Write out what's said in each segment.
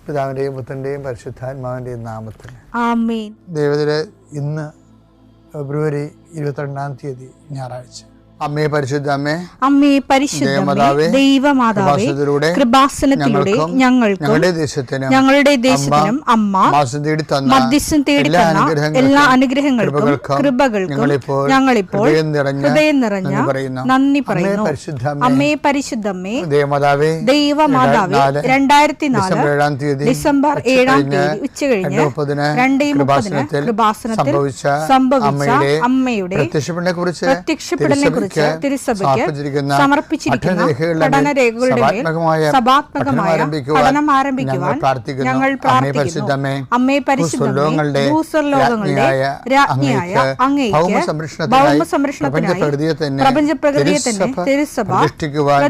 പിതാവിൻ്റെയും പുത്രൻ്റെയും പരിശുദ്ധാത്മാവിൻ്റെയും നാമത്തിൽ ആമേൻ. ദൈവത്തിലെ ഇന്ന് ഫെബ്രുവരി 22 ഞായറാഴ്ച. അമ്മേ പരിശുദ്ധ അമ്മേ, അമ്മേ പരിശുദ്ധമേ, ദൈവമാതാവേ, കൃപാസനത്തിലൂടെ ഞങ്ങൾക്കും ഞങ്ങളുടെ ദേശത്തിനും അമ്മ മധ്യസ്ഥം തേടി തന്ന എല്ലാ അനുഗ്രഹങ്ങൾക്കും കൃപകൾക്കും ഞങ്ങളിപ്പോൾ ഹൃദയം നിറഞ്ഞ നന്ദി പറയുന്നു. അമ്മേ പരിശുദ്ധമേ, ദൈവമാതാവേ, 2004 ഡിസംബർ 7 ഉച്ചകഴിഞ്ഞ് 2:30 കൃപാസനത്തിൽ സംഭവിച്ച അമ്മയുടെ പ്രത്യക്ഷപ്പെടലിനെ കുറിച്ച് തിരുസഭയ്ക്ക് സമർപ്പിച്ചിരിക്കുന്ന പഠനരേഖകളുടെ മേൽ സഭാത്മകമായ പഠനം ആരംഭിക്കുവാൻ ഞങ്ങൾ പ്രാർത്ഥിക്കുന്നു. അമ്മേ പരിശുദ്ധമേ, ഭൂസ്വർലോകങ്ങളുടെ രാജ്ഞിയായ അങ്ങേയ്ക്ക് ഭൗമസംരക്ഷണത്തിനായി പ്രപഞ്ചപ്രകൃതിയെ തന്നെ തിരുസഭ പ്രതിഷ്ഠിക്കുവാൻ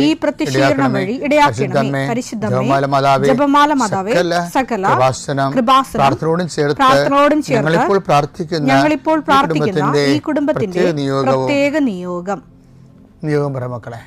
ഈ പ്രത്യക്ഷീകരണം വഴി ഇടയാക്കണമേ. പരിശുദ്ധമേ, ജപമാല മാതാവേ, സകല കൃപാസനം പ്രാർത്ഥനയോടും ചേർത്ത് ഞങ്ങളിപ്പോൾ പ്രാർത്ഥിക്കുന്ന ഈ കുടുംബത്തിന്റെ പ്രത്യേക നിയോഗം പറ മക്കളെ.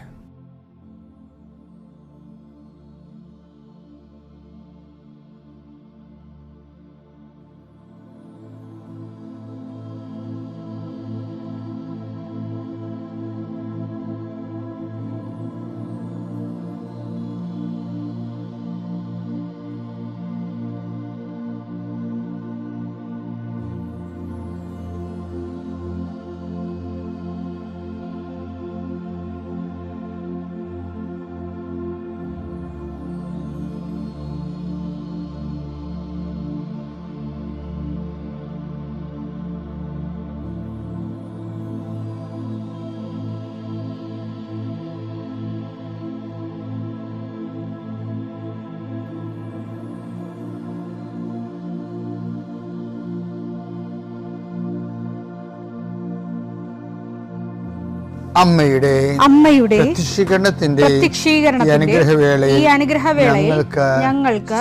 അമ്മയുടെ പ്രത്യക്ഷീകരണത്തിന്റെ ഈ അനുഗ്രഹവേളയിൽ ഞങ്ങൾക്ക്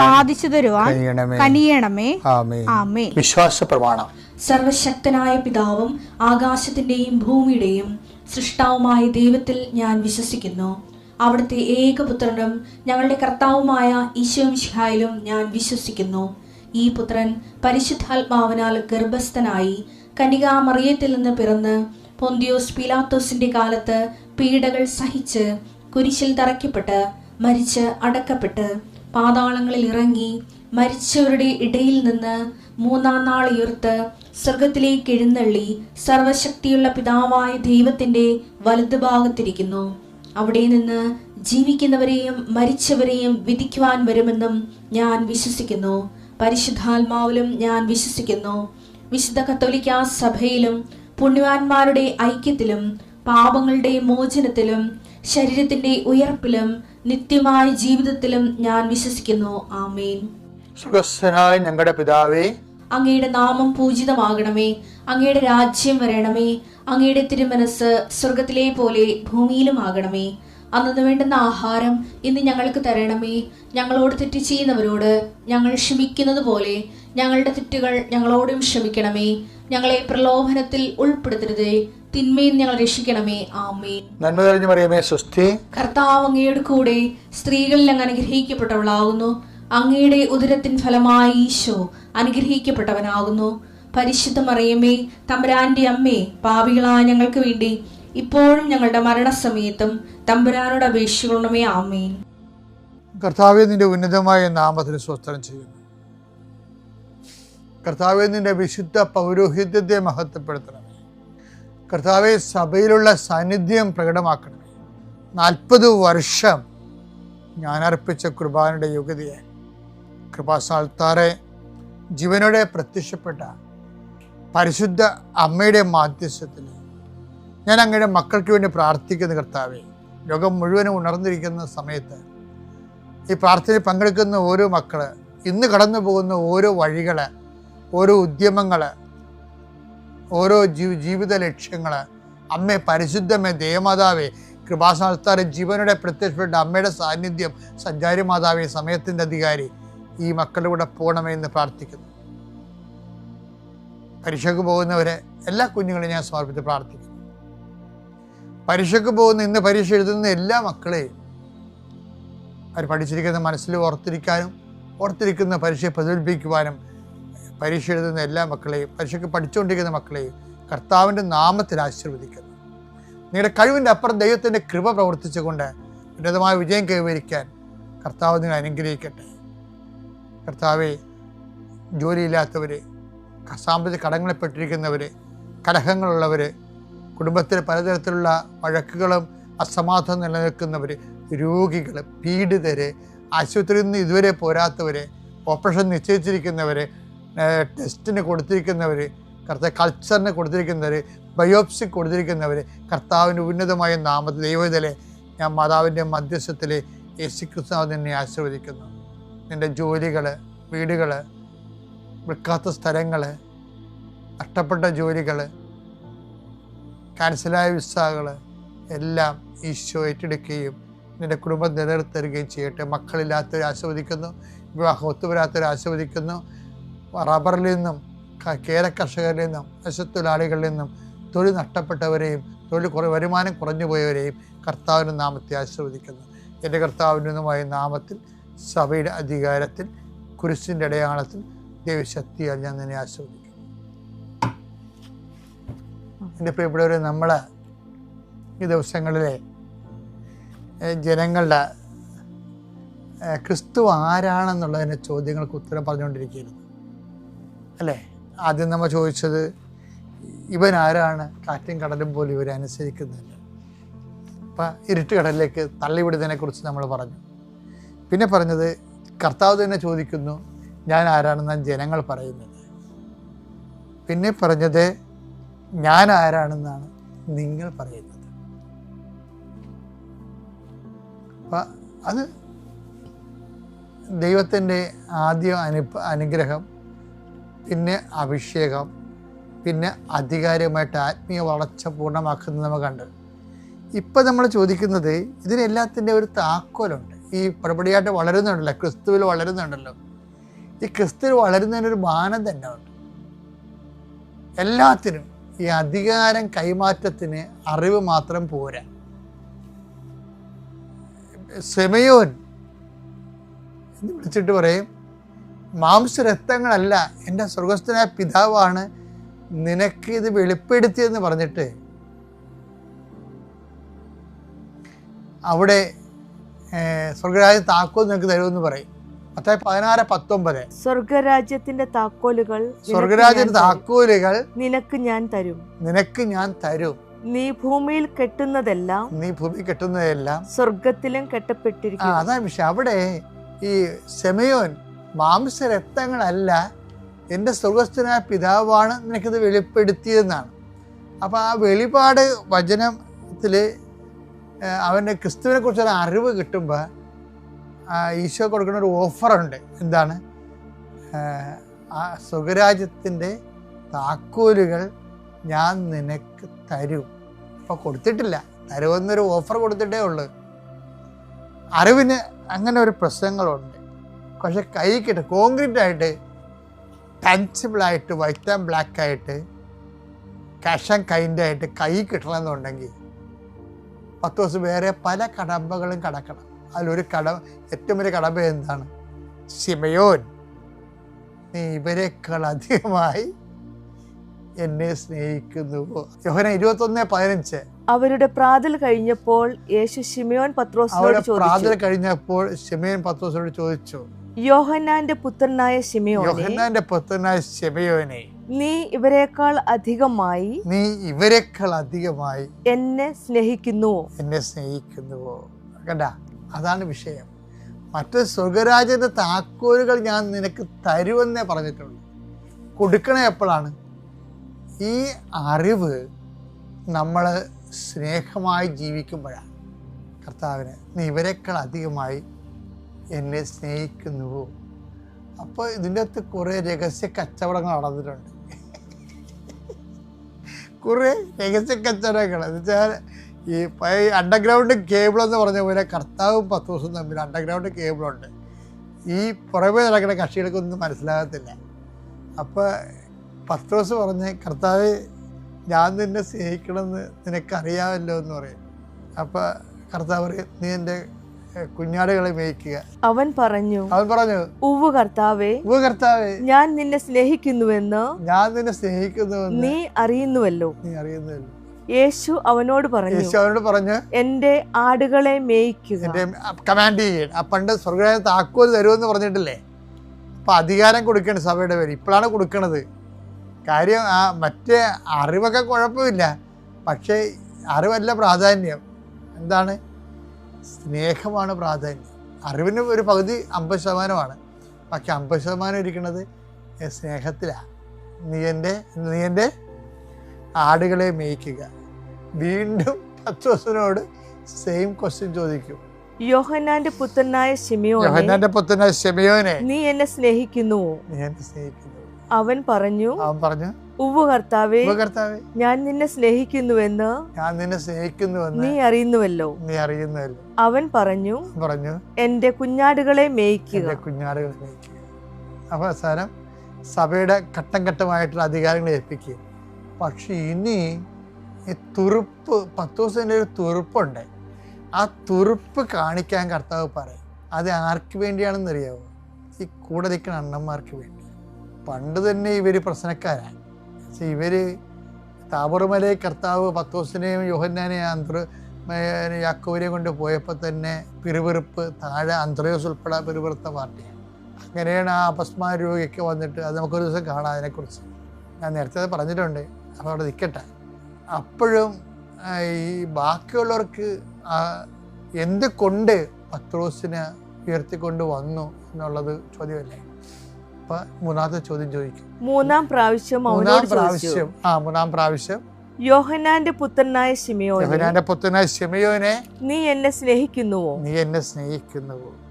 സാധിച്ചു തരുവാൻ കനിയണമേ. ആമേൻ. വിശ്വാസ പ്രമാണം. സർവശക്തനായ പിതാവും ആകാശത്തിന്റെയും ഭൂമിയുടെയും സൃഷ്ടാവുമായ ദൈവത്തിൽ ഞാൻ വിശ്വസിക്കുന്നു. അവിടുത്തെ ഏകപുത്രനും ഞങ്ങളുടെ കർത്താവുമായ ഈശോമിശിഹായിലും ഞാൻ വിശ്വസിക്കുന്നു. ഈ പുത്രൻ പരിശുദ്ധാത്മാവിനാൽ ഗർഭസ്ഥനായി കന്യകാമറിയത്തിൽ നിന്ന് പിറന്ന് പൊന്തിയോസ് പീലാത്തോസിന്റെ കാലത്ത് പീഡകൾ സഹിച്ച് കുരിശിൽ തറയ്ക്കപ്പെട്ട് മരിച്ച് അടക്കപ്പെട്ട് പാതാളങ്ങളിൽ ഇറങ്ങി മരിച്ചവരുടെ ഇടയിൽ നിന്ന് 3-ാം നാൾ ഉയർത്ത് സ്വർഗത്തിലേക്ക് എഴുന്നള്ളി സർവശക്തിയുള്ള പിതാവായ ദൈവത്തിന്റെ വലതുഭാഗത്തിരിക്കുന്നു. അവിടെ നിന്ന് ജീവിക്കുന്നവരെയും മരിച്ചവരെയും വിധിക്കുവാൻ വരുമെന്നും ഞാൻ വിശ്വസിക്കുന്നു. പരിശുദ്ധാത്മാവിലും ഞാൻ വിശ്വസിക്കുന്നു. വിശുദ്ധ കത്തോലിക്കാ സഭയിലും പുണ്യവാന്മാരുടെ ഐക്യത്തിലും പാപങ്ങളുടെ മോചനത്തിലും ശരീരത്തിന്റെ ഉയർപ്പിലും നിത്യമായ ജീവിതത്തിലും ഞാൻ വിശ്വസിക്കുന്നു. ആമേൻ. സ്വർഗ്ഗസ്ഥനായ ഞങ്ങളുടെ പിതാവേ, അങ്ങയുടെ നാമം പൂജിതമാകണമേ. അങ്ങയുടെ രാജ്യം വരണമേ. അങ്ങയുടെ തിരുമനസ് സ്വർഗത്തിലെ പോലെ ഭൂമിയിലും ആകണമേ. അന്നു വേണ്ടുന്ന ആഹാരം ഇന്ന് ഞങ്ങൾക്ക് തരണമേ. ഞങ്ങളോട് തെറ്റ് ചെയ്യുന്നവരോട് ഞങ്ങൾ ക്ഷമിക്കുന്നത് പോലെ ഞങ്ങളുടെ തെറ്റുകൾ ഞങ്ങളോടും ക്ഷമിക്കണമേ. ഞങ്ങളെ പ്രലോഭനത്തിൽ ഉൾപ്പെടുത്തരുതേ, തിന്മയിൽ ഞങ്ങൾ രക്ഷിക്കണമേ. ആമേൻ. നന്മ നിറഞ്ഞ മറിയമേ, സ്വസ്തി. കർത്താവ് അങ്ങയുടെ കൂടെ സ്ത്രീകളിൽ അങ്ങ് അനുഗ്രഹിക്കപ്പെട്ടവളാകുന്നു. അങ്ങയുടെ ഉദരത്തിൻ ഫലമായി ഈശോ അനുഗ്രഹിക്കപ്പെട്ടവനാകുന്നു. പരിശുദ്ധ മറിയമേ, തമ്പുരാന്റെ അമ്മേ, പാപികളായ ഞങ്ങൾക്ക് വേണ്ടി ഇപ്പോഴും ഞങ്ങളുടെ മരണസമയത്തും തമ്പുരാനോട് അപേക്ഷിക്കണമേ. ആമേൻ. കർത്താവേ, നിന്റെ ഉന്നതമായ നാമത്തിന് സ്തോത്രം ചെയ്യുന്നു. കർത്താവേ, നിന്റെ വിശുദ്ധ പൗരോഹിത്യത്തെ മഹത്വപ്പെടുത്തണമേ. കർത്താവേ, സഭയിലുള്ള സാന്നിധ്യം പ്രകടമാക്കണമേ. 40 വർഷം ഞാൻ അർപ്പിച്ച കുർബാനയുടെ യോഗ്യതയെ കൃപാസ്ഥാനത്താറെ ജീവനോടെ പ്രത്യക്ഷപ്പെട്ട പരിശുദ്ധ അമ്മയുടെ മാധ്യസ്ഥത്തിൽ ഞാൻ അങ്ങയുടെ മക്കൾക്ക് വേണ്ടി പ്രാർത്ഥിക്കുന്ന കർത്താവേ, ലോകം മുഴുവനും ഉണർന്നിരിക്കുന്ന സമയത്ത് ഈ പ്രാർത്ഥനയിൽ പങ്കെടുക്കുന്ന ഓരോ മക്കള്, ഇന്ന് കടന്നു പോകുന്ന ഓരോ വഴികള്, ഓരോ ഉദ്യമങ്ങൾ, ഓരോ ജീവിത ലക്ഷ്യങ്ങൾ, അമ്മേ പരിശുദ്ധമേ, ദേവമാതാവേ, കൃപാസ്ഥാനത്താറെ ജീവനോടെ പ്രത്യക്ഷപ്പെട്ട അമ്മയുടെ സാന്നിധ്യം, സഞ്ചാരി മാതാവേ, സമയത്തിൻ്റെ അധികാരി, ഈ മക്കളുടെ കൂടെ പോകണമേ എന്ന് പ്രാർത്ഥിക്കുന്നു. പരീക്ഷയ്ക്ക് പോകുന്നവരെ എല്ലാ കുഞ്ഞുങ്ങളെയും ഞാൻ സമർപ്പിച്ച് പ്രാർത്ഥിക്കുന്നു. പരീക്ഷയ്ക്ക് പോകുന്ന, ഇന്ന് പരീക്ഷ എഴുതുന്ന എല്ലാ മക്കളെയും അവർ പഠിച്ചിരിക്കുന്ന മനസ്സിൽ ഓർത്തിരിക്കാനും ഓർത്തിരിക്കുന്ന പരീക്ഷയെ പ്രതിഫലിപ്പിക്കുവാനും പരീക്ഷ എഴുതുന്ന എല്ലാ മക്കളെയും, പരീക്ഷയ്ക്ക് പഠിച്ചുകൊണ്ടിരിക്കുന്ന മക്കളെയും കർത്താവിൻ്റെ നാമത്തിൽ ആശീർവദിക്കുന്നു. നിങ്ങളുടെ കഴിവിൻ്റെ അപ്പുറം ദൈവത്തിൻ്റെ കൃപ പ്രവർത്തിച്ചുകൊണ്ട് ഉന്നതമായ വിജയം കൈവരിക്കാൻ കർത്താവ് നിങ്ങൾ അനുഗ്രഹിക്കട്ടെ. കർത്താവെ, ജോലിയില്ലാത്തവർ, സാമ്പത്തിക കടങ്ങളിൽപ്പെട്ടിരിക്കുന്നവർ, കലഹങ്ങളുള്ളവർ, കുടുംബത്തിൽ പലതരത്തിലുള്ള വഴക്കുകളും അസമാധാനം നിലനിൽക്കുന്നവർ, രോഗികൾ, പീഡിതർ, ആശുപത്രിയിൽ നിന്ന് ഇതുവരെ പോരാത്തവർ, ഓപ്പറേഷൻ നിശ്ചയിച്ചിരിക്കുന്നവർ, ടെസ്റ്റിന് കൊടുത്തിരിക്കുന്നവർ, കൾച്ചറിന് കൊടുത്തിരിക്കുന്നവർ, ബയോപ്സി കൊടുത്തിരിക്കുന്നവർ, കർത്താവിൻ്റെ ഉന്നതമായ നാമത്തിൽ ദൈവത്തിലെ ഞാൻ മാതാവിൻ്റെ മധ്യസ്ഥത്തിൽ യേശുക്രിസ്തു നിന്നെ ആശീർവദിക്കുന്നു. നിൻ്റെ ജോലികൾ, വീടുകൾ, വിൽക്കാത്ത സ്ഥലങ്ങൾ, നഷ്ടപ്പെട്ട ജോലികൾ, ക്യാൻസലായ വിസകൾ എല്ലാം ഈശോ ഏറ്റെടുക്കുകയും നിൻ്റെ കുടുംബം നിലനിർത്തുകയും ചെയ്യട്ടെ. മക്കളില്ലാത്തവരെ ആശീർവദിക്കുന്നു, വിവാഹം ഒത്തുവരാത്തവരെ ആശീർവദിക്കുന്നു. റബ്ബറിൽ നിന്നും, കേര കർഷകരിൽ നിന്നും, തൊഴിലാളികളിൽ നിന്നും തൊഴിൽ നഷ്ടപ്പെട്ടവരെയും വരുമാനം കുറഞ്ഞു പോയവരെയും കർത്താവിൻ്റെ നാമത്തെ ആശീർവദിക്കുന്നു. എൻ്റെ കർത്താവിൻ്റെതുമായ നാമത്തിൽ, സഭയുടെ അധികാരത്തിൽ, കുരിശിൻ്റെ അടയാളത്തിൽ, ദൈവശക്തിയാൽ ഞാൻ നിന്നെ ആശീർവദിക്കുന്നു. എൻ്റെ പ്രിയപ്പെട്ടവരെ, നമ്മൾ ഈ ദിവസങ്ങളിലെ ജനങ്ങളുടെ ക്രിസ്തു ആരാണെന്നുള്ളതിൻ്റെ ചോദ്യങ്ങൾക്ക് ഉത്തരം പറഞ്ഞുകൊണ്ടിരിക്കുകയായിരുന്നു അല്ലേ? ആദ്യം നമ്മൾ ചോദിച്ചത് ഇവൻ ആരാണ്, കാറ്റും കടലും പോലും ഇവരെ അനുസരിക്കുന്നില്ല. അപ്പം ഇരുട്ട് കടലിലേക്ക് തള്ളിവിടുന്നതിനെക്കുറിച്ച് നമ്മൾ പറഞ്ഞു. പിന്നെ പറഞ്ഞത് കർത്താവ് തന്നെ ചോദിക്കുന്നു, ഞാൻ ആരാണെന്നാണ് ജനങ്ങൾ പറയുന്നത്. പിന്നെ പറഞ്ഞത് ഞാൻ ആരാണെന്നാണ് നിങ്ങൾ പറയുന്നത്. അപ്പം അത് ദൈവത്തിൻ്റെ ആദ്യ അനുഗ്രഹം, പിന്നെ അഭിഷേകം, പിന്നെ അധികാരമായിട്ട് ആത്മീയ വളർച്ച പൂർണ്ണമാക്കുന്നത് നമ്മൾ കണ്ട്. ഇപ്പം നമ്മൾ ചോദിക്കുന്നത് ഇതിനെല്ലാത്തിൻ്റെ ഒരു താക്കോലുണ്ട്. ഈ പടിപടിയായിട്ട് വളരുന്നുണ്ടല്ലോ, ക്രിസ്തുവിൽ വളരുന്നുണ്ടല്ലോ. ഈ ക്രിസ്തുവിൽ വളരുന്നതിനൊരു മാനദണ്ഡമുണ്ട്. എല്ലാത്തിനും ഈ അധികാരം കൈമാറ്റത്തിന് അറിവ് മാത്രം പോരാ. സെമയോൻ എന്ന് വിളിച്ചിട്ട് പറയും, മാംസരക്തങ്ങളല്ല, എൻ്റെ സ്വർഗസ്ഥനായ പിതാവാണ് നിനക്ക് ഇത് വെളിപ്പെടുത്തിയെന്ന് പറഞ്ഞിട്ട് അവിടെ സ്വർഗരാജ്യ താക്കോൽ നിനക്ക് തരുമെന്ന് പറയും. 16:19 സ്വർഗരാജ്യത്തിന്റെ താക്കോലുകൾ നിനക്ക് ഞാൻ തരും. നീ ഭൂമിയിൽ കെട്ടുന്നതെല്ലാം സ്വർഗത്തിലും കെട്ടപ്പെട്ടിരിക്കും. അതാണ് വിഷയം. അവിടെ ഈ സെമയോൻ മാംസരക്തങ്ങളല്ല, എൻ്റെ സ്വർഗസ്ഥനായ പിതാവാണ് നിനക്കിത് വെളിപ്പെടുത്തിയതെന്നാണ്. അപ്പോൾ ആ വെളിപാട് വചനത്തിൽ അവൻ്റെ ക്രിസ്തുവിനെ കുറിച്ചൊരു അറിവ് കിട്ടുമ്പോൾ ഈശോ കൊടുക്കുന്ന ഒരു ഓഫറുണ്ട്. എന്താണ്? ആ സ്വർഗരാജ്യത്തിൻ്റെ താക്കോലുകൾ ഞാൻ നിനക്ക് തരും. അപ്പോൾ കൊടുത്തിട്ടില്ല, തരുമെന്നൊരു ഓഫർ കൊടുത്തിട്ടേ ഉള്ളൂ. അറിവിന് അങ്ങനെ ഒരു പ്രശ്നങ്ങളുണ്ട്. പക്ഷെ കൈ കിട്ടും, കോൺക്രീറ്റ് ആയിട്ട്, ടഞ്ചിബിളായിട്ട്, വൈറ്റ് ആൻഡ് ബ്ലാക്ക് ആയിട്ട്, ക്യാഷ് ആൻഡ് കൈൻഡ് ആയിട്ട് കൈ കിട്ടണമെന്നുണ്ടെങ്കിൽ 10 ദിവസം വേറെ പല കടമ്പകളും കടക്കണം. അതിലൊരു ഏറ്റവും വലിയ കടമ്പ എന്താണ്? ശിമയോൻ, നീ ഇവരെക്കാൾ അധികമായി എന്നെ സ്നേഹിക്കുന്നുവോ? യോഹന്നാൻ 21:15. അവരുടെ പ്രാതൽ കഴിഞ്ഞപ്പോൾ യേശു ശിമയോൻ പത്രോസിനോട് ചോദിച്ചു, യോഹന്നാന്റെ പുത്രനായ ശിമയോനെ, നീ ഇവരെക്കാൾ അധികമായി എന്നെ സ്നേഹിക്കുന്നുവോ? കണ്ട, അതാണ് വിഷയം. മറ്റ് സ്വർഗരാജ്യത്തിന്റെ താക്കോലുകൾ ഞാൻ നിനക്ക് തരുമെന്നേ പറഞ്ഞിട്ടുള്ളൂ. കൊടുക്കണേ എപ്പോഴാണ്? ഈ അറിവ് നമ്മൾ സ്നേഹമായി ജീവിക്കുമ്പോഴാണ്. കർത്താവിന് നീ ഇവരെക്കാൾ അധികമായി എന്നെ സ്നേഹിക്കുന്നുവോ? അപ്പോൾ ഇതിൻ്റെ അകത്ത് കുറേ രഹസ്യ കച്ചവടങ്ങൾ നടന്നിട്ടുണ്ട്. കുറേ രഹസ്യ കച്ചവടങ്ങൾ എന്ന് വെച്ചാൽ ഈ അണ്ടർഗ്രൗണ്ട് കേബിൾ എന്ന് പറഞ്ഞ പോലെ കർത്താവും പത്രോസും തമ്മിൽ അണ്ടർഗ്രൗണ്ട് കേബിളുണ്ട്. ഈ പുറമേ നടക്കുന്ന കക്ഷികൾക്കൊന്നും മനസ്സിലാകത്തില്ല. അപ്പോൾ പത്രോസ് പറഞ്ഞ്, കർത്താവ് ഞാൻ നിന്നെ സ്നേഹിക്കണമെന്ന് നിനക്കറിയാമല്ലോ എന്ന് പറയും. അപ്പോൾ കർത്താവ് പറയും, നീ എൻ്റെ കുഞ്ഞാടുകളെ മേയ്ക്കുക. അവൻ പറഞ്ഞു ഉവ്വ് കർത്താവേ, ഞാൻ നിന്നെ സ്നേഹിക്കുന്നുവെന്ന് നീ അറിയുന്നുവല്ലോ. യേശു അവനോട് പറഞ്ഞു, എന്റെ ആടുകളെ മേയ്ക്കുക. കമാൻഡ് ചെയ്യണം. പണ്ട് സ്വർഗ്ഗരാജ്യത്തിന് താക്കോൽ തരുമെന്ന് പറഞ്ഞിട്ടില്ലേ? അപ്പൊ അധികാരം കൊടുക്കണം സഭയുടെ പേര്. ഇപ്പോഴാണ് കൊടുക്കണത്. കാര്യം മറ്റേ അറിവൊക്കെ കുഴപ്പമില്ല, പക്ഷേ അറിവല്ല പ്രാധാന്യം. എന്താണ്? സ്നേഹമാണ് പ്രാധാന്യം. അറിവിന് ഒരു പകുതി 50%, പക്ഷെ 50% ഇരിക്കുന്നത് സ്നേഹത്തിലാണ്. നീ എൻ്റെ ആടുകളെ മേയ്ക്കുക. വീണ്ടും പത്രോസിനോട് സെയിം ക്വസ്റ്റ്യൻ ചോദിക്കും. യോഹന്നാന്റെ പുത്രനായ ശിമയോനെ, നീ എന്നെ സ്നേഹിക്കുന്നുവോ? അവൻ പറഞ്ഞു, ഉവ്വ് കർത്താവേ, ഞാൻ നിന്നെ സ്നേഹിക്കുന്നുവെന്ന് നീ അറിയുന്നുവല്ലോ. അവൻ പറഞ്ഞു, എന്റെ കുഞ്ഞാടുകളെ മേയ്ക്കുക. അവസാനം സഭയുടെ ഘട്ടം ഘട്ടമായിട്ടുള്ള അധികാരങ്ങൾ ഏൽപ്പിക്കുക. പക്ഷെ ഇനി ഈ തുറുപ്പ്, പത്രോസിന്റെ ഒരു തുറുപ്പുണ്ട്. ആ തുറുപ്പ് കാണിക്കാൻ കർത്താവ് പറയും. അത് ആർക്ക് വേണ്ടിയാണെന്നറിയാവോ? ഈ കൂടെ നിൽക്കുന്ന അണ്ണന്മാർക്ക് വേണ്ടി. പണ്ട് തന്നെ ഇവർ പ്രശ്നക്കാരാണ്. ഇവര് താബോർമലയിൽ കർത്താവ് പത്രോസിനെയും യോഹന്നാനെയും യാക്കോബിനെയും കൊണ്ട് പോയപ്പോൾ തന്നെ പിറുപിറുപ്പ്, താഴെ അന്ത്രയോസ് ഉൾപ്പെടെ പിറുപിറുത്ത പാർട്ടിയാണ്. അങ്ങനെയാണ് ആ അപസ്മാര രോഗിയൊക്കെ വന്നിട്ട്, അത് നമുക്കൊരു ദിവസം കാണാം അതിനെക്കുറിച്ച്. ഞാൻ നേരത്തെ പറഞ്ഞിട്ടുണ്ട്. അപ്പോൾ അവിടെ നിൽക്കട്ടെ. അപ്പോഴും ഈ ബാക്കിയുള്ളവർക്ക് എന്ത് കൊണ്ട് പത്രോസിനെ ഉയർത്തിക്കൊണ്ട് വന്നു എന്നുള്ളത് ചോദ്യമല്ലേ? അപ്പൊ മൂന്നാമത്തെ ചോദ്യം ചോദിക്കും. മൂന്നാം പ്രാവശ്യം യോഹന്നാന്റെ പുത്രനായ ശിമയോനെ, നീ എന്നെ സ്നേഹിക്കുന്നുവോ?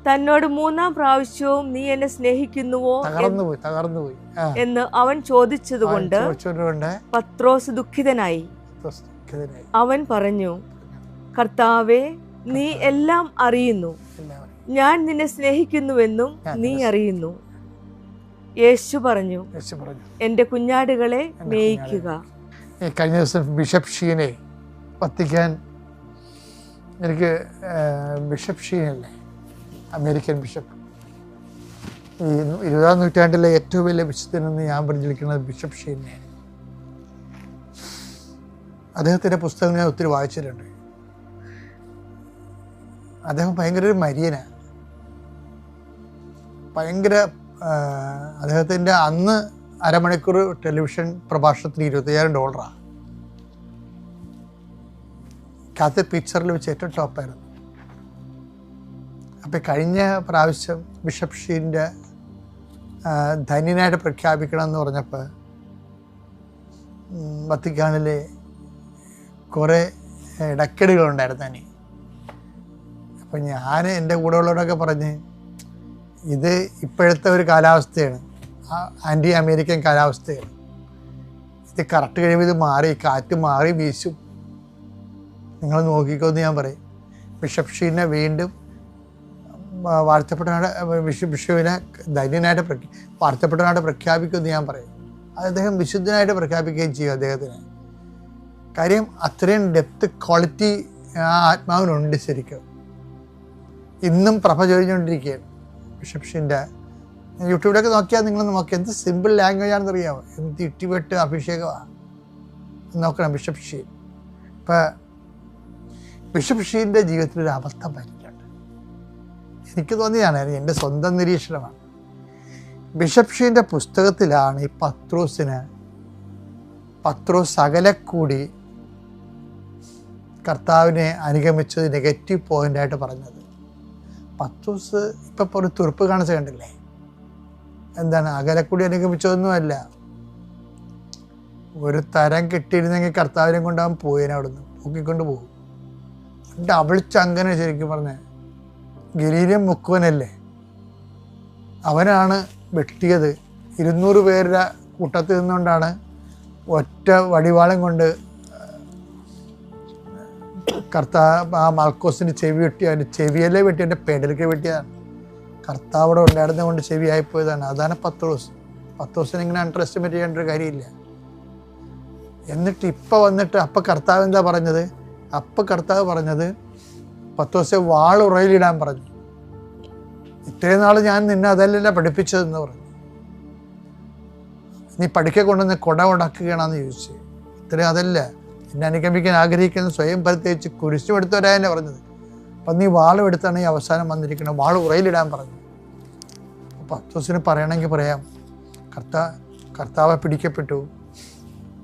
തന്നോട് മൂന്നാം പ്രാവശ്യവും നീ എന്നെ സ്നേഹിക്കുന്നുവോ തകർന്നുപോയി എന്ന് അവൻ ചോദിച്ചതുകൊണ്ട് പത്രോസ് ദുഃഖിതനായി. അവൻ പറഞ്ഞു, കർത്താവേ, നീ എല്ലാം അറിയുന്നു. ഞാൻ നിന്നെ സ്നേഹിക്കുന്നുവെന്നും നീ അറിയുന്നു. യേശു പറഞ്ഞു, എന്റെ കുഞ്ഞാടുകളെ മേയ്ക്കുക. കഴിഞ്ഞ ദിവസം ബിഷപ്പ് ഷീനെ വത്തിക്കാൻ, എനിക്ക് ബിഷപ്പ് ഷീനല്ലേ, അമേരിക്കൻ ബിഷപ്പ്, ഈ 20ാം നൂറ്റാണ്ടിലെ ഏറ്റവും വലിയ വിശുദ്ധനെന്ന് ഞാൻ പരിചരിക്കുന്നത് ബിഷപ്പ് ഷീനെയാണ്. അദ്ദേഹത്തിൻ്റെ പുസ്തകം ഞാൻ ഒത്തിരി വായിച്ചിട്ടുണ്ട്. അദ്ദേഹം ഭയങ്കര ഒരു മരിയനാണ്. അദ്ദേഹത്തിൻ്റെ അന്ന് അരമണിക്കൂർ ടെലിവിഷൻ പ്രഭാഷണത്തിന് $25,000. കാത്തലിക് പിക്ചറിൽ വെച്ച് ഏറ്റവും ടോപ്പായിരുന്നു. അപ്പം കഴിഞ്ഞ പ്രാവശ്യം ബിഷപ്പ് ഷീൻ്റെ ധന്യനായിട്ട് പ്രഖ്യാപിക്കണം എന്ന് പറഞ്ഞപ്പോൾ വത്തിക്കാനിലെ കുറേ ഇടയ്ക്കെടുകളുണ്ടായിരുന്നു തന്നെ. അപ്പം ഞാൻ എൻ്റെ കൂടെ ഉള്ളവരൊക്കെ പറഞ്ഞ്, ഇത് ഇപ്പോഴത്തെ ഒരു കാലാവസ്ഥയാണ്, ആൻറ്റി അമേരിക്കൻ കാലാവസ്ഥയാണ്. ഇത് കറക്റ്റ് കഴിയുമ്പോൾ ഇത് മാറി, കാറ്റ് മാറി വീശും, നിങ്ങൾ നോക്കിക്കോന്ന് ഞാൻ പറയും. ബിഷപ്പ് ഷീനെ വീണ്ടും ബിഷപ്പിനെ ധന്യനായിട്ട് വാഴ്ത്തപ്പെട്ടവനായിട്ട് പ്രഖ്യാപിക്കുമെന്ന് ഞാൻ പറയും. അദ്ദേഹം വിശുദ്ധനായിട്ട് പ്രഖ്യാപിക്കുകയും ചെയ്യും അദ്ദേഹത്തിന്. കാര്യം അത്രയും ഡെപ്ത്, ക്വാളിറ്റി ആ ആത്മാവിനുണ്ട് ശരിക്കും. ഇന്നും പ്രഭ ചൊരിഞ്ഞുകൊണ്ടിരിക്കുകയാണ് ബിഷപ്പ് ഷീൻ്റെ. യൂട്യൂബിലൊക്കെ നോക്കിയാൽ നിങ്ങൾ നോക്കി, എന്ത് സിമ്പിൾ ലാംഗ്വേജ് ആണെന്ന് അറിയാമോ, എന്ത് ഇട്ടിവെട്ട് അഭിഷേകമാണ് നോക്കണം ബിഷപ്പ് ഷീൻ. ഇപ്പം ബിഷപ്പ് ഷീൻ്റെ ജീവിതത്തിൽ ഒരു അബദ്ധം പറ്റിയിട്ടുണ്ട്. എനിക്ക് തോന്നിയതാണ്, എൻ്റെ സ്വന്തം നിരീക്ഷണമാണ്. ബിഷപ്പ് ഷീൻ്റെ പുസ്തകത്തിലാണ് ഈ പത്രോസ് സകലക്കൂടി കർത്താവിനെ അനുഗമിച്ചത് നെഗറ്റീവ് പോയിൻ്റായിട്ട് പറഞ്ഞത്. പത്രോസ് ഇപ്പം ഒരു തുറപ്പ് കാണിച്ച കണ്ടില്ലേ? എന്താണ്, അകലക്കൂടി അനുഗമിച്ചതൊന്നുമല്ല. ഒരു തരം കിട്ടിയിരുന്നെങ്കിൽ കർത്താവിനെ കൊണ്ടാവാൻ പോയേനെ, അവിടുന്ന് പൊക്കിക്കൊണ്ട് പോകും. ഡബിൾച്ചങ്ങനെ ശരിക്കും പറഞ്ഞ ഗലീലൻ മുക്കുവനല്ലേ, അവനാണ് വെട്ടിയത്. 200 പേരുടെ കൂട്ടത്തിൽ നിന്നുകൊണ്ടാണ് ഒറ്റ വടിവാളം കൊണ്ട് കർത്താവ് ആ മാർക്കോസിന് ചെവി വെട്ടി. അവൻ്റെ ചെവിയല്ലേ വെട്ടി, എൻ്റെ പെടലിക്ക് വെട്ടിയതാണ്. കർത്താവ് അവിടെ ഉണ്ടായിരുന്നത് കൊണ്ട് ചെവിയായിപ്പോയതാണ്. അതാണ് പത്രോസിനെ ഇങ്ങനെ അണ്ടർ എസ്റ്റിമേറ്റ് ചെയ്യേണ്ട ഒരു കാര്യമില്ല. എന്നിട്ട് ഇപ്പം വന്നിട്ട് അപ്പം കർത്താവ് എന്താ പറഞ്ഞത്? അപ്പം കർത്താവ് പറഞ്ഞത്, പത്രോസെ വാളുറയിലിടാൻ പറഞ്ഞു. ഇത്രയും നാൾ ഞാൻ നിന്നെ അതല്ലല്ല പഠിപ്പിച്ചതെന്ന് പറഞ്ഞു. നീ പഠിക്കെ കൊണ്ടുവന്ന് കൊട ഉടക്കുകയാണെന്ന് ചോദിച്ചു. ഇത്രയും അതല്ല, എന്നെ അനുഗമിക്കാൻ ആഗ്രഹിക്കുന്ന സ്വയം പരിത്യജിച്ച് കുരിശും എടുത്തവരാ എന്നെ പറഞ്ഞത്. അപ്പം നീ വാളും എടുത്താണ് ഈ അവസാനം വന്നിരിക്കുന്നത്, വാൾ ഉറയിലിടാൻ പറഞ്ഞു. പത്രോസിന് പറയണമെങ്കിൽ പറയാം, കർത്താവ് പിടിക്കപ്പെട്ടു,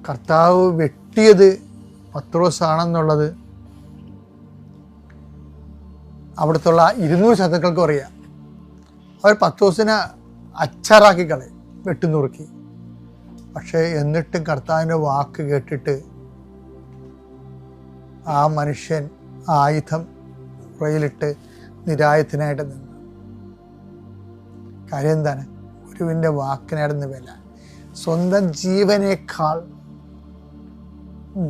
കർത്താവ് വെട്ടിയത് പത്രോസാണെന്നുള്ളത് അവിടുത്തുള്ള 200 ശത്രുക്കൾക്കും അറിയാം. അവർ പത്രോസിനെ അച്ചാറാക്കി കളയും, വെട്ടുനുറുക്കി. പക്ഷേ എന്നിട്ടും കർത്താവിൻ്റെ വാക്ക് കേട്ടിട്ട് ആ മനുഷ്യൻ ആയുധം ഉറയിലിട്ട് നിരായുധനായിട്ട് നിന്നു. കാര്യം എന്താണ്? ഗുരുവിൻ്റെ വാക്കിനായിരുന്നു വില. സ്വന്തം ജീവനേക്കാൾ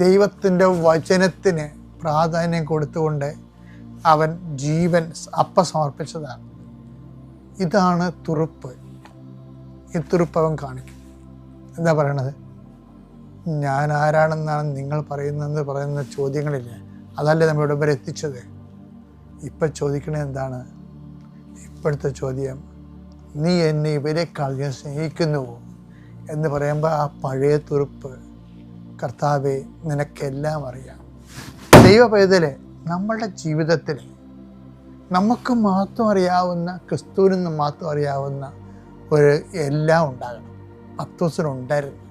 ദൈവത്തിൻ്റെ വചനത്തിന് പ്രാധാന്യം കൊടുത്തുകൊണ്ട് അവൻ ജീവൻ സമർപ്പിച്ചതാണ്. ഇതാണ് തുറുപ്പ്. ഈ തുറുപ്പ് അവൻ കാണിക്കും. എന്താ പറയണത്? ഞാൻ ആരാണെന്നാണ് നിങ്ങൾ പറയുന്നതെന്ന് പറയുന്ന ചോദ്യങ്ങളില്ലേ, അതല്ലേ നമ്മളിവിടെ വരെ എത്തിച്ചത്. ഇപ്പം ചോദിക്കണത് എന്താണ്? ഇപ്പോഴത്തെ ചോദ്യം, നീ എന്നെ ഇവരെക്കാൾ ഞാൻ സ്നേഹിക്കുന്നുവോ എന്ന് പറയുമ്പോൾ ആ പഴയ തുറുപ്പ്, കർത്താവേ നിനക്കെല്ലാം അറിയാം. ദൈവ പൈതലെ, നമ്മളുടെ ജീവിതത്തിൽ നമുക്ക് മാത്രം അറിയാവുന്ന, ക്രിസ്തുവിന് മാത്രം അറിയാവുന്ന ഒരു എല്ലാം ഉണ്ടാകണം. പത്രോസിനുണ്ടായിരുന്നു.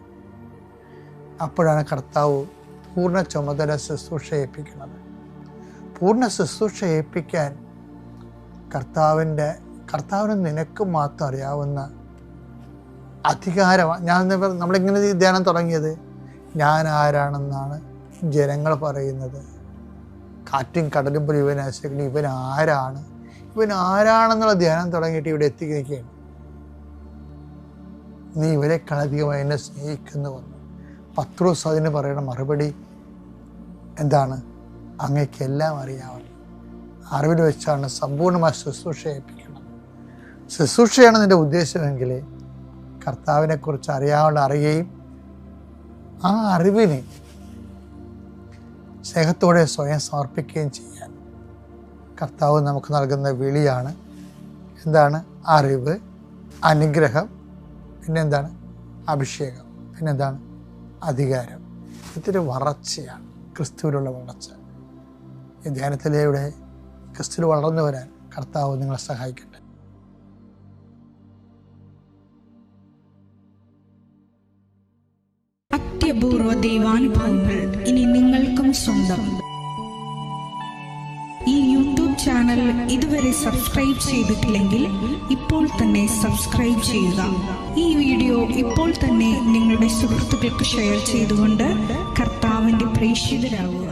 അപ്പോഴാണ് കർത്താവ് പൂർണ്ണ ചുമതല ശുശ്രൂഷ ഏൽപ്പിക്കുന്നത്. പൂർണ്ണ ശുശ്രൂഷ ഏൽപ്പിക്കാൻ കർത്താവിന് നിനക്ക് മാത്രം അറിയാവുന്ന അധികാരമാണ്. നമ്മളിങ്ങനെ ധ്യാനം തുടങ്ങിയത്, ഞാൻ ആരാണെന്നാണ് ജനങ്ങൾ പറയുന്നത്. കാറ്റും കടലും പോലും ഇവൻ ആശ്രയിക്കണം, ഇവൻ ആരാണെന്നുള്ള ധ്യാനം തുടങ്ങിയിട്ട് ഇവിടെ എത്തിക്കുകയാണ്. നീ ഇവരെക്കാളധികമായി എന്നെ സ്നേഹിക്കുന്നുവെന്ന്. പത്രോസ് അതിന് പറയുന്ന മറുപടി എന്താണ്? അങ്ങേക്കെല്ലാം അറിയാവുന്നു. അറിവിൽ വെച്ചാണ് സമ്പൂർണ്ണമായി ശുശ്രൂഷ ഏൽപ്പിക്കുന്നത്. ശുശ്രൂഷയാണ് നിൻ്റെ ഉദ്ദേശമെങ്കിൽ കർത്താവിനെക്കുറിച്ച് അറിയുകയും ആ അറിവിനെ സ്നേഹത്തോടെ സ്വയം സമർപ്പിക്കുകയും ചെയ്യാൻ കർത്താവ് നമുക്ക് നൽകുന്ന വിളിയാണ്. എന്താണ്? അറിവ്, അനുഗ്രഹം, പിന്നെന്താണ്? അഭിഷേകം, പിന്നെന്താണ്? അധികാരം. ഇതൊരു വളർച്ചയാണ്, ക്രിസ്തുവിലുള്ള വളർച്ച. ഈ ധ്യാനത്തിലൂടെ ക്രിസ്തുവിൽ വളർന്നു വരാൻ കർത്താവ് നിങ്ങളെ സഹായിക്കട്ടെ. അത്യപൂർവ ദൈവാനുഭവങ്ങൾ ഇനി നിങ്ങൾക്കും സ്വന്തം. ഈ യൂട്യൂബ് ചാനൽ ഇതുവരെ സബ്സ്ക്രൈബ് ചെയ്തിട്ടില്ലെങ്കിൽ ഇപ്പോൾ തന്നെ സബ്സ്ക്രൈബ് ചെയ്യുക. ഈ വീഡിയോ ഇപ്പോൾ തന്നെ നിങ്ങളുടെ സുഹൃത്തുക്കൾക്ക് ഷെയർ ചെയ്തുകൊണ്ട് കർത്താവിൻ്റെ പ്രേക്ഷിതരാകുക.